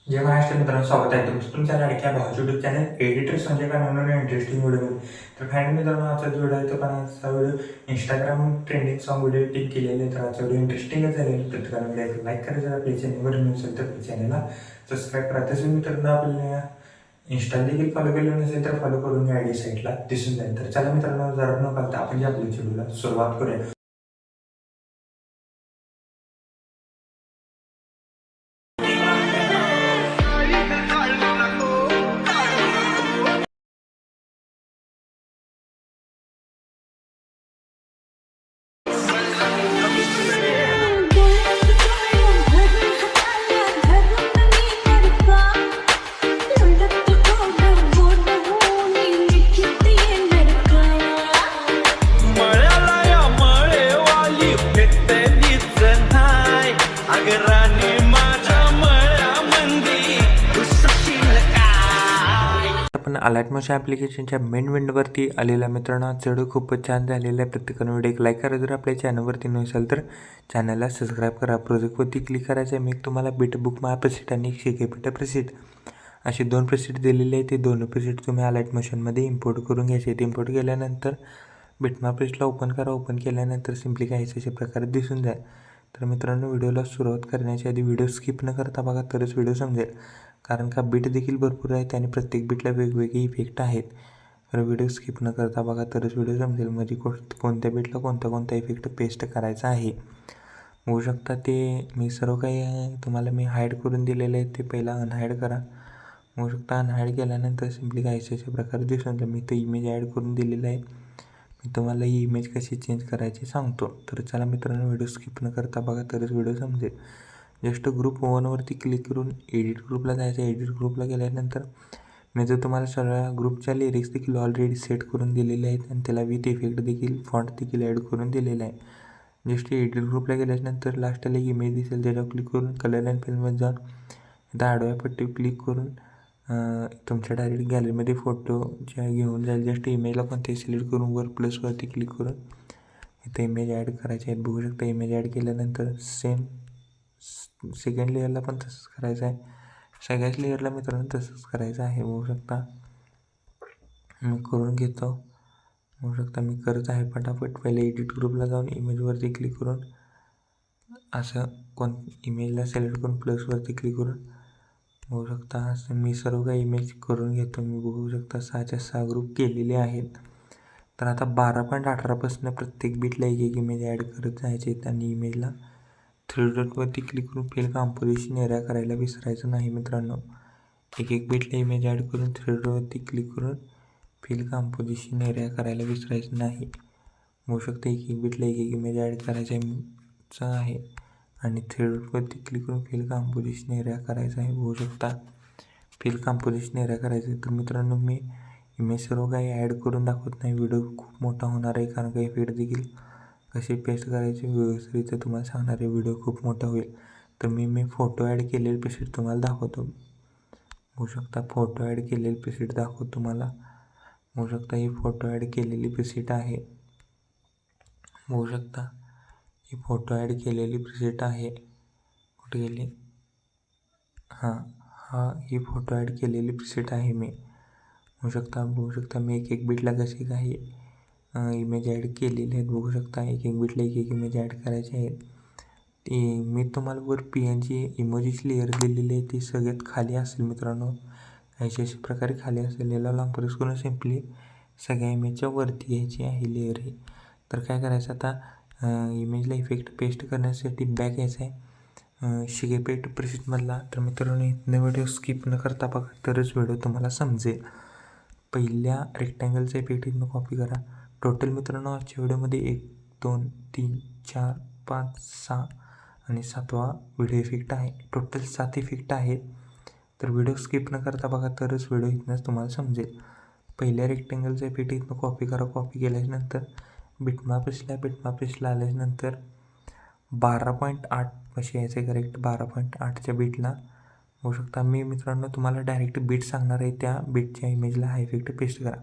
जय महाराष्ट्र मित्रांनो, स्वागत आहे तुमचं तुमच्या लाडक्या भावाच्या YouTube channel editor Sanjay Kanvane interesting video. तर फायनली मित्रांनो, आजचा जो व्हिडिओ आहे तो पण आजचा video Instagram trending song video tick केलेले आहे. तर आजचा व्हिडिओ इंटरेस्टिंगच झालेला. प्रत्येकाला व्हिडिओ लाईक करा, जर आपल्या चॅनलवर नसेल तर चॅनलला सबस्क्राईब करा. तसेच मित्रांनो, आपल्याला इंस्टा देखील फॉलो केलं नसेल तर फॉलो करून आय डी साईटला दिसून जाईल. तर चला मित्रांनो, जरा न करता आपण आपल्या व्हिडिओला सुरुवात करूया. आपण अलर्ट मोशन ॲप्लिकेशनच्या मेन विंडोवरती आलेला मित्रांनो, व्हिडिओ खूपच छान झालेला आहे. प्रत्येकाने व्हिडिओ एक लाईक करा, जर आपल्या चॅनलवरती नसेल तर चॅनलला सबस्क्राईब करा. प्रोजेक्टवरती क्लिक करायचं आहे. मी तुम्हाला बीट बुक माय प्रेसिड आणि शिकेपीठ प्रेसिड असे 2 प्रेसिड दिलेले आहे. ते 2 प्रेसिड तुम्ही अलर्ट मोशनमध्ये इम्पोर्ट करून घ्यायचे आहेत. इम्पोर्ट केल्यानंतर बिटमॅप प्रेसला ओपन करा. ओपन केल्यानंतर सिम्पली काहीच अशा प्रकारे दिसून जाईल. तर मित्रांनो, व्हिडिओला सुरुवात करण्याच्या आधी व्हिडिओ स्किप न करता बघा, तरच व्हिडिओ समजेल. कारण का बीट देखील भरपूर आहेत आणि प्रत्येक बीटला वेगवेगळे इफेक्ट आहेत. तर व्हिडिओ स्किप न करता बघा, तरच व्हिडिओ समजेल म्हणजे कोणत्या बीटला कोणता इफेक्ट पेस्ट करायचा आहे. होऊ शकता ते मी सर्व काही तुम्हाला मी हाईड करून दिलेले आहे, ते पहिला अनहाईड करा. होऊ शकता अनहाईड केल्यानंतर सिम्पली काहीच अशा प्रकारे दिसून जाईल. मी तो इमेज ॲड करून दिलेला आहे. मी तुम्हाला ही इमेज कशी चेंज करायची सांगतो. तर चला मित्रांनो, व्हिडिओ स्किप न करता बघा, तरच व्हिडिओ समजेल. जस्ट ग्रुप 1वरती क्लिक करून एडिट ग्रुपला जायचं. एडिट ग्रुपला गेल्यानंतर मी जर तुम्हाला सगळ्या ग्रुपच्या लिरिक्स देखील ऑलरेडी सेट करून दिलेले आहेत आणि त्याला विथ इफेक्ट देखील फॉन्ट देखील ॲड करून दिलेला आहे. जस्ट एडिट ग्रुपला गेल्यानंतर लास्टला एक इमेज दिसेल, त्याच्यावर क्लिक करून कलर अँड फिल्ममध्ये जाऊन इथं आडव्या पट्टीवर क्लिक करून तुमच्या डायरेक्ट गॅलरीमध्ये फोटो ज्या घेऊन जाईल. जस्ट इमेजला कोणतेही सिलेक्ट करून वर प्लसवरती क्लिक करून इथं इमेज ॲड करायचे आहेत. बघू शकता इमेज ॲड केल्यानंतर सेम सेकंड लेअरला पण तसंच करायचं आहे. सगळ्याच लेअरला मित्रांनो तसंच करायचं आहे. बघू शकता मी करून घेतो. बघू शकता मी करत आहे पटापट. पहिले एडिट ग्रुपला जाऊन इमेजवरती क्लिक करून असं इमेजला सिलेक्ट करून प्लसवरती क्लिक करून बघू शकता असं मी सर्व काही इमेज करून घेतो. मी बघू शकता 6च्या 6 ग्रुप केलेले आहेत. तर आता 12.18पासून प्रत्येक बीटला एक इमेज ॲड करत जायचे आहेत आणि इमेजला 3 डॉटवरती क्लिक करून फिल कॉम्पोजिशन एरिया करायला विसरायचं नाही मित्रांनो. एक बीटला इमेज ॲड करून 3 डॉटवरती क्लिक करून फिल कॉम्पोजिशन एरिया करायला विसरायचं नाही. होऊ शकतं एक बीटला एक इमेज ॲड करायचं आहे आणि 3 डॉटवरती क्लिक करून फिल कॉम्पोजिशन एरिया करायचा आहे. होऊ शकता फिल कॉम्पोजिशन एरिया करायचं आहे. तर मित्रांनो, मी इमेज सर्व काही ॲड करून दाखवत नाही. व्हिडिओ खूप मोठा होणार आहे, कारण काही इफेक्ट देखील कसे पेस्ट करायचे व्यवस्थित तुम्हाला सांगणार आहे. व्हिडिओ खूप मोठा होईल. तर मी फोटो ॲड केलेले प्रीसेट तुम्हाला दाखवतो. होऊ शकता फोटो ॲड केलेली प्रीसेट दाखवतो तुम्हाला. होऊ शकता ही फोटो ॲड केलेली प्रीसेट आहे. होऊ शकता ही फोटो ॲड केलेली प्रीसेट आहे. कुठे गेली? ही फोटो ॲड केलेली प्रीसेट आहे मी. बघू शकता मी एक बीटला कसे काही इमेज ॲड केलेले आहेत. बघू शकता एक बीटला एक इमेज ॲड करायचे आहेत. ते मी तुम्हाला वर PNG इमोजीची लेअर दिलेली आहे, ती सगळ्यात खाली असेल मित्रांनो. अशा प्रकारे खाली असेल. याला लॉंग प्रेस करून सिम्पली सगळ्या इमेजच्या वरती घ्यायची आहे लेअर ही. तर काय करायचं आता, इमेजला इफेक्ट पेस्ट करण्यासाठी बॅक यायचं आहे शिकेपीठ प्रेसिडमधला. तर मित्रांनो, इथनं व्हिडिओ स्किप न करता बघा, तरच व्हिडिओ तुम्हाला समजेल. पहिल्या रेक्टँगलचा इफेक्ट इथनं कॉपी करा. टोटल मित्रांनो आजच्या व्हिडिओमध्ये 1 2 3 4 5 6 आणि 7वा व्हिडिओ इफेक्ट आहे. टोटल 7 इफेक्ट आहेत. तर व्हिडिओ स्किप न करता बघा, तरच व्हिडिओ इथनंच तुम्हाला समजेल. पहिल्या रेक्टँगलचा इफेक्ट इथनं कॉपी करा. कॉपी केल्यानंतर बिटमॅप प्रेसला आल्यानंतर 12.8 कशी यायचं आहे करेक्ट. 12.8च्या बीटला होऊ शकता. मी मित्रांनो तुम्हाला डायरेक्ट बीट सांगणार आहे, त्या बीटच्या इमेजला हा इफेक्ट पेस्ट करा.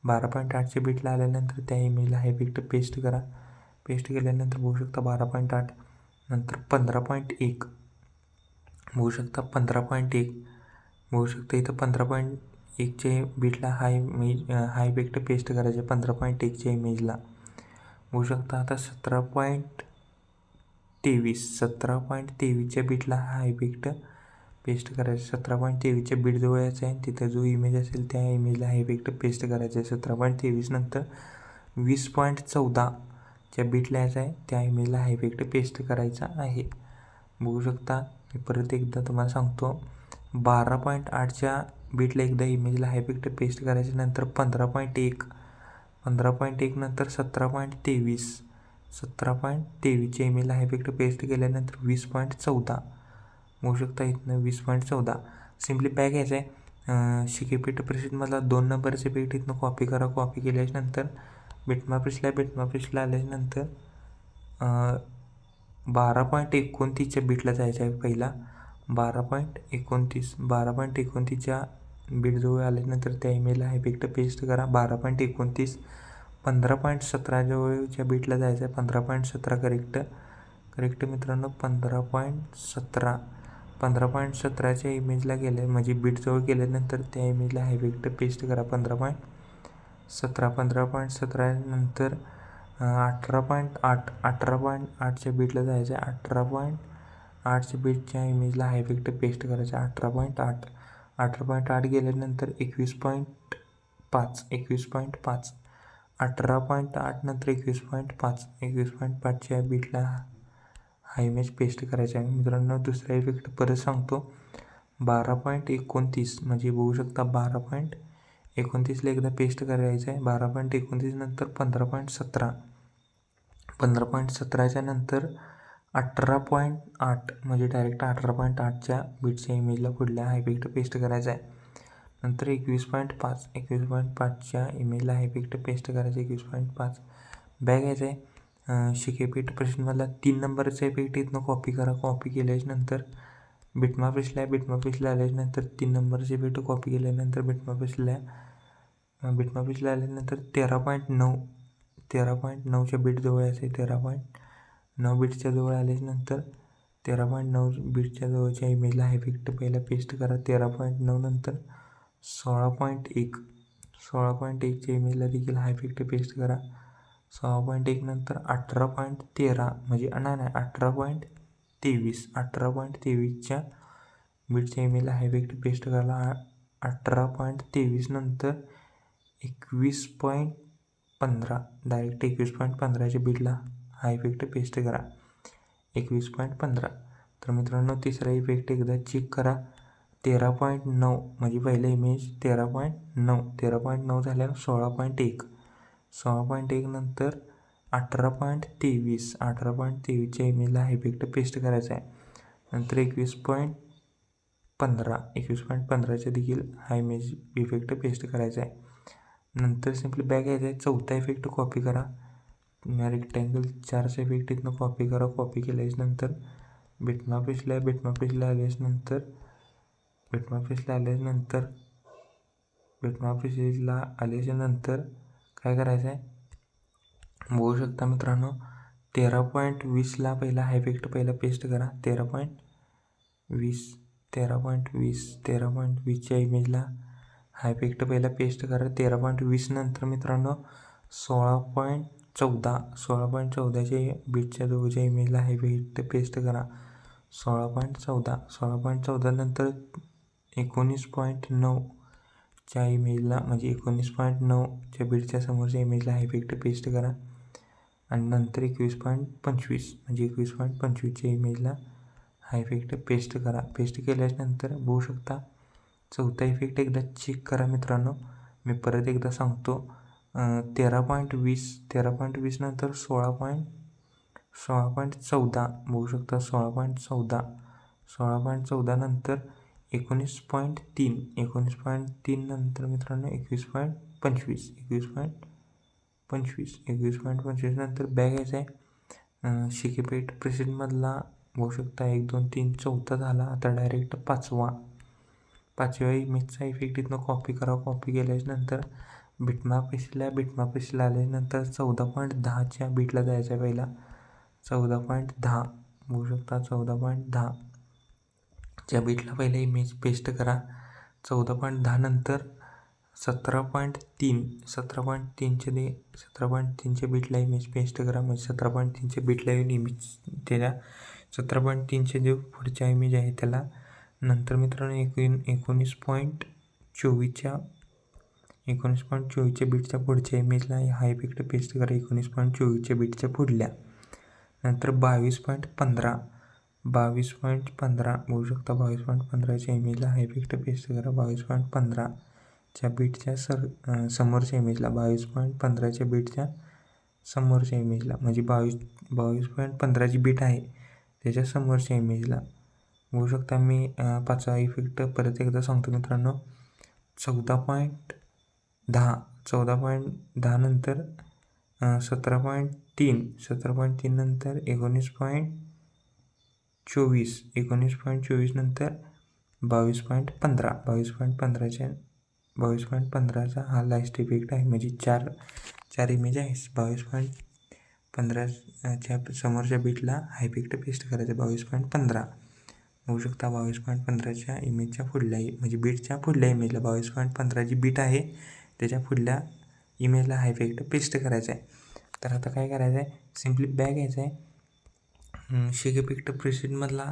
12.8च्या बीटला आल्यानंतर त्या इमेजला हा इफेक्ट पेस्ट करा. पेस्ट केल्यानंतर बघू शकता 12.8 नंतर 15.1 बघू शकता 15.1 बघू शकता इथं 15.1च्या बीटला हा इफेक्ट पेस्ट करायचे 15.1च्या इमेजला. बघू शकता आता 17.23च्या बीटला हा इफेक्ट पेस्ट करायचा. 17.23च्या बीट जवळ यायचं आहे, तिथं जो इमेज असेल त्या इमेजला हा इफेक्ट पेस्ट करायचा आहे. 17.23 नंतर 20.14च्या बीटला यायचं आहे, त्या इमेजला हा इफेक्ट पेस्ट करायचा आहे. बघू शकता मी परत एकदा तुम्हाला सांगतो. 12.8च्या बीटला एकदा इमेजला हा इफेक्ट पेस्ट करायचा. नंतर 15.1 नंतर 17.23च्या इमेजला हा इफेक्ट पेस्ट केल्यानंतर 20.14 बघू शकता. इथनं 20.14 सिम्पली बॅक यायचं आहे. शिकेपीठ प्रेसेटमधला 2 नंबरचे इफेक्ट इथनं कॉपी करा. कॉपी केल्याच्यानंतर बिटमॅपिसला आल्याच्यानंतर 12.29च्या बीटला जायचं आहे. पहिला 12.29च्या बीटजवळ आल्यानंतर त्या इमेजला हा इफेक्ट पेस्ट करा. 12.29 15.17 जवळच्या बीटला जायचं आहे. 15.17 करेक्ट मित्रांनो. 15.17च्या इमेजला गेले म्हणजे बीटजवळ गेल्यानंतर त्या इमेजला हा इफेक्ट पेस्ट करा. 15.17 नंतर 18.8च्या बीटला जायचं आहे. 18.8च्या बीटच्या इमेजला हा इफेक्ट पेस्ट करायचा. 18.8 गेल्यानंतर 21.5 18.8 नंतर 21.5च्या बीटला हा इमेज पेस्ट करायचा आहे. मित्रांनो दुसरा इफेक्ट परत सांगतो. 12.29 म्हणजे बघू शकता 12.29ला एकदा पेस्ट करायचं आहे. 12.29 नंतर 15.17च्या नंतर 18.8 म्हणजे डायरेक्ट 18.8च्या बीटच्या इमेजला पुढल्या हा इफेक्ट पेस्ट करायचा आहे. नंतर 21.5च्या इमेजला हा इफेक्ट पेस्ट करायचा. 21.5 बॅग यायचं आहे. शिकेपीठ प्रेसेटमधला 3 नंबरचा इफेक्ट इथनं कॉपी करा. कॉपी केल्याच्यानंतर बिटमॅपिसला आल्याच्यानंतर 3 नंबरचे इफेक्ट कॉपी केल्यानंतर बिटमॅपिसला आल्यानंतर 13.9च्या बीट जवळ यायचं आहे. 13.9 बीटच्या जवळ आल्याच्यानंतर 13.9 बीटच्या जवळच्या इमेजला हा इफेक्ट पहिला पेस्ट करा. 13.9 नंतर 16.1च्या इमेजला देखील हा इफेक्ट पेस्ट करा. 16.1 नंतर 18.13 म्हणजे 18.23च्या बीटच्या इमेजला हा इफेक्ट पेस्ट करायला. 18.23 नंतर 21.15 डायरेक्ट 21.15च्या बीटला हा इफेक्ट पेस्ट करा. 21.15 तर मित्रांनो तिसरा इफेक्ट एकदा चेक करा. 13.9 म्हणजे पहिला इमेज 13.9 झाल्यावर 16.1 नंतर 18.23च्या इमेजला हा इफेक्ट पेस्ट करायचा आहे. नंतर 21.15च्या देखील हा इमेज इफेक्ट पेस्ट करायचा आहे. नंतर सिम्पली बॅक यायचं आहे. चौथा इफेक्ट कॉपी करा. रेक्टँगल 4चा इफेक्ट इथनं कॉपी करा. कॉपी केल्याच्यानंतर बिटमॅपिसला आल्याच्यानंतर काय करायचं आहे बघू शकता मित्रांनो. 13.20ला पहिला हा इफेक्ट पेस्ट करा. 13.20च्या इमेजला हा इफेक्ट पहिला पेस्ट करा. 13.20 नंतर मित्रांनो 16.14च्या बीटच्या जवळच्या इमेजला हा इफेक्ट पेस्ट करा. 16.14 नंतर 19.9च्या इमेजला म्हणजे 19.9च्या बीटच्या समोरच्या इमेजला हा इफेक्ट पेस्ट करा. आणि नंतर 21.25 म्हणजे 21.25च्या इमेजला हा इफेक्ट पेस्ट करा. पेस्ट केल्यानंतर बघू शकता चौथा इफेक्ट एकदा चेक करा मित्रांनो. मी परत एकदा सांगतो. 13.20 नंतर 16.14 बघू शकता. 16.14 नंतर 19.3 नंतर मित्रांनो 21.25 नंतर बॅग यायचं आहे. शिकेपीठ प्रेसेटमधला बघू शकता 1 2 3 चौथा झाला. आता डायरेक्ट पाचव्या इमेजचा इफेक्ट इथनं कॉपी करा. कॉपी केल्याच्यानंतर बिटमॅपिसला आल्यानंतर 14.10च्या बीटला जायचं आहे. पहिला 14.10 बघू शकता. ज्या बीटला पहिला इमेज पेस्ट करा. 14.10 नंतर 17.3च्या बीटला इमेज पेस्ट करा. म्हणजे 17.3च्या बीटला येऊन इमेज त्याच्या 17.3चे जे पुढच्या इमेज आहे त्याला नंतर मित्रांनो 19.24च्या बीटच्या पुढच्या इमेजला हा इफेक्ट पेस्ट करा. 19.24च्या बीटच्या पुढल्या नंतर 22.15 बघू शकता. 22.15च्या इमेजला हा इफेक्ट पेस्ट करा. 22.15च्या बीटच्या समोरच्या इमेजला 22.15च्या बीटच्या समोरच्या इमेजला म्हणजे 22.15ची बीट आहे त्याच्या समोरच्या इमेजला बघू शकता. मी 5वा इफेक्ट परत एकदा सांगतो मित्रांनो. 14.10 नंतर 17.3 नंतर 19.24 नंतर 22.15चा हा लास्ट इफेक्ट आहे. म्हणजे चार इमेज आहे. 22.15च्या समोरच्या बीटला हा इफेक्ट पेस्ट करायचा. 22.15 बघू शकता. 22.15च्या इमेजच्या पुढल्या म्हणजे बीटच्या पुढल्या इमेजला 22.15ची बीट आहे त्याच्या पुढल्या इमेजला हा इफेक्ट पेस्ट करायचा आहे. तर आता काय करायचं आहे, सिम्पली बॅक यायचं आहे. शेक इफेक्ट प्रिसेटमधला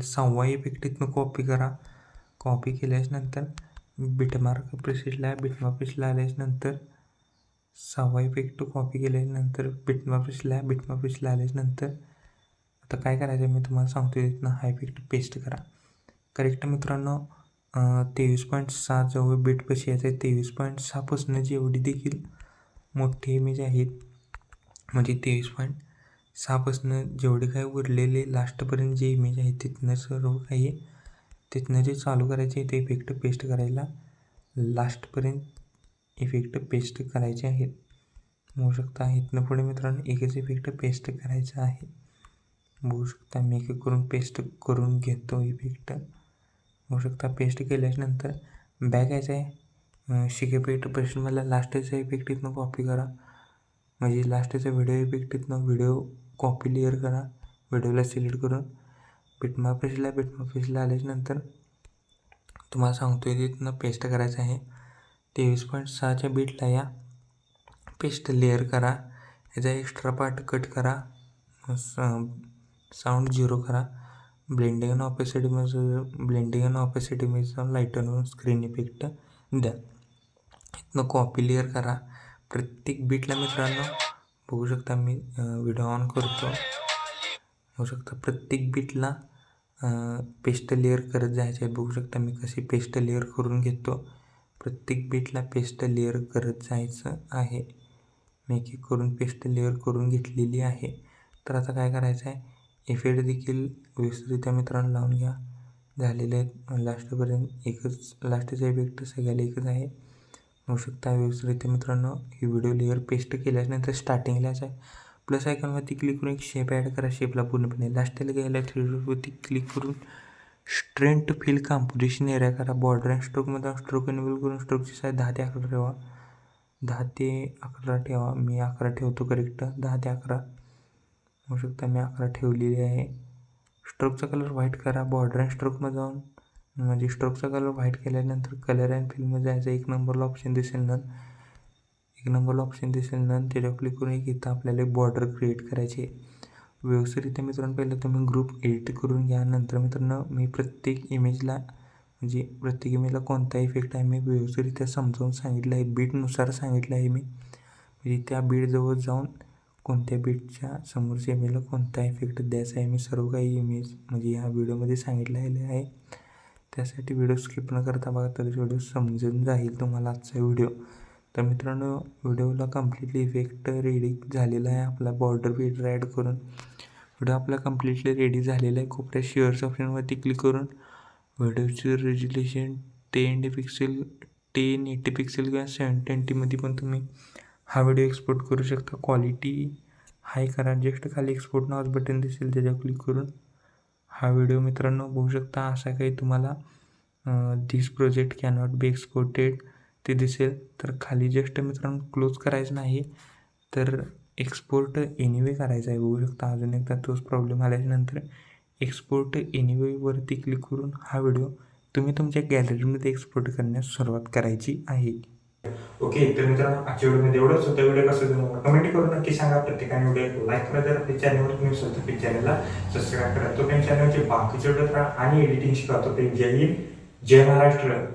6वा इफेक्ट इथनं कॉपी करा. कॉपी केल्यास नंतर बिटमार्क प्रिसेटला आल्यास नंतर 6वा इफेक्ट कॉपी केल्यानंतर बिटमार्क प्रिसेटला आल्यास नंतर आता काय करायचं मी तुम्हाला सांगतो. इथनं हा इफेक्ट पेस्ट करा. करेक्ट मित्रांनो. 23.6 जवळ बीटपाशी यायचं आहे. 23.6पासून जेवढी देखील मोठी इमेज आहेत म्हणजे 23.6पासून जेवढे काही उरलेले लास्टपर्यंत जे इमेज आहे तिथनं सर्व काही तिथनं जे चालू करायचे ते इफेक्ट पेस्ट करायला लास्टपर्यंत इफेक्ट पेस्ट करायचे आहेत. बघू शकता. इथनं पुढे मित्रांनो एकच इफेक्ट पेस्ट करायचा आहे. बघू शकता मी एक करून पेस्ट करून घेतो इफेक्ट. बघू शकता. पेस्ट केल्यानंतर बॅक यायचं आहे. शेक इफेक्ट प्रिसेटमधला लास्टचा इफेक्ट इथनं कॉपी करा. म्हणजे लास्टचा व्हिडिओ इफेक्ट इथनं व्हिडिओ कॉपी लेअर करा. व्हिडिओला सिलेक्ट करून बिटमार्क प्रिसेटला आल्यानंतर तुम्हाला सांगतो तिथनं पेस्ट करायचं आहे. 23.6च्या बीटला या पेस्ट लेअर करा. याचा एक्स्ट्रा पार्ट कट करा. साऊंड 0 करा. ब्लेंडिंग आणि ऑपेसिटीमध्ये लाईटनवर स्क्रीन इफेक्ट द्या. इथनं कॉपी लेअर करा. प्रत्येक बीटला मित्रांनो बघू शकता. मी व्हिडिओ ऑन करतो. बघू शकता प्रत्येक बीटला पेस्ट लेअर करत जायचे आहे. बघू शकता मी कशी पेस्ट लेअर करून घेतो. प्रत्येक बीटला पेस्ट लेअर करत जायचं आहे. मी एक करून पेस्ट लेअर करून घेतलेली आहे. तर आता काय करायचं आहे, इफेक्ट देखील व्यवस्थितरित्या मित्रांनो लावून घ्या. झालेले आहेत लास्टपर्यंत एकच. लास्टचा इफेक्ट सगळ्याला एकच आहे. होऊ शकता व्यवस्थितरित्या मित्रांनो. ही व्हिडिओ लेअर पेस्ट केल्यानंतर स्टार्टिंगलाच आहे प्लस आयकॉनवरती क्लिक करून एक शेप ॲड करा. शेपला पूर्णपणे लास्टला घ्यायला 3 क्लिक करून स्ट्रेंथ फिल कॉम्पोजिशन एरिया करा. बॉर्डर अँड स्ट्रोकमध्ये स्ट्रोक एनेबल करून स्ट्रोकची साईज 10 ते 11 ठेवा. 10 ते 11 ठेवा. मी 11 ठेवतो. करेक्ट 10 ते 11 होऊ शकता. मी 11 ठेवलेली आहे. स्ट्रोकचा कलर व्हाईट करा. बॉर्डर अँड स्ट्रोकमध्ये जाऊन म्हणजे स्ट्रोकचा कलर व्हाईट केल्यानंतर कलर अँड फिलमध्ये जायचं. 1 नंबरला ऑप्शन दिसेल ना, 1 नंबरला ऑप्शन दिसेल ना, त्याच्यावर क्लिक करून इथं आपल्याला एक बॉर्डर क्रिएट करायची आहे. व्यवस्थितरित्या मित्रांनो पहिलं तुम्ही ग्रुप एडिट करून घ्या. नंतर मित्रांनो मी प्रत्येक इमेजला कोणता इफेक्ट आहे मी व्यवस्थितरित्या समजावून सांगितलं आहे. बीटनुसार सांगितलं आहे मी. म्हणजे त्या बीटजवळ जाऊन कोणत्या बीटच्या समोरच्या इमेजला कोणता इफेक्ट द्यायचा आहे मी सर्व काही इमेज म्हणजे ह्या व्हिडिओमध्ये सांगितलेलं आहे. त्यासाठी व्हिडिओ स्किप न करता बघा तरच व्हिडिओ समजून जाईल तुम्हाला आजचा व्हिडिओ. तर मित्रांनो व्हिडिओला कम्प्लिटली इफेक्ट रेडी झालेला आहे. आपला बॉर्डर बीट ॲड करून व्हिडिओ आपला कम्प्लिटली रेडी झालेला आहे. कोपऱ्यात शेअर्स ऑप्शनवरती क्लिक करून व्हिडिओचं रेझोल्युशन 1080 पिक्सेल किंवा 720मध्ये पण तुम्ही हा व्हिडिओ एक्सपोर्ट करू शकता. क्वालिटी हाय करा. जस्ट खाली एक्सपोर्ट नावाचं बटन दिसेल त्याच्यावर क्लिक करून हा व्हिडिओ मित्रांनो बघू शकता. असा काही तुम्हाला दिस प्रोजेक्ट कॅनॉट बी एक्सपोर्टेड ते दिसेल. तर खाली जस्ट मित्रांनो क्लोज करायचं नाही तर एक्सपोर्ट एनिवे करायचं आहे. बघू शकता. अजून एकदा तोच प्रॉब्लेम आल्यानंतर एक्सपोर्ट एनिवेवरती क्लिक करून हा व्हिडिओ तुम्ही तुमच्या गॅलरीमध्ये एक्सपोर्ट करण्यास सुरुवात करायची आहे. ओके, तर मित्रांनो आजच्या व्हिडिओमध्ये एवढंच होतं. व्हिडिओ कसं तुम्हाला कमेंट करून नक्की सांगा. प्रत्येकाने व्हिडिओ लाईक करा. जर आपल्या चॅनलवर तुम्ही असाल तर चॅनलला सबस्क्राईब करा. तो चॅनलचे बाकीचे व्हिडिओ आणि एडिटिंग शिकवतो. जय हिंद, जय महाराष्ट्र.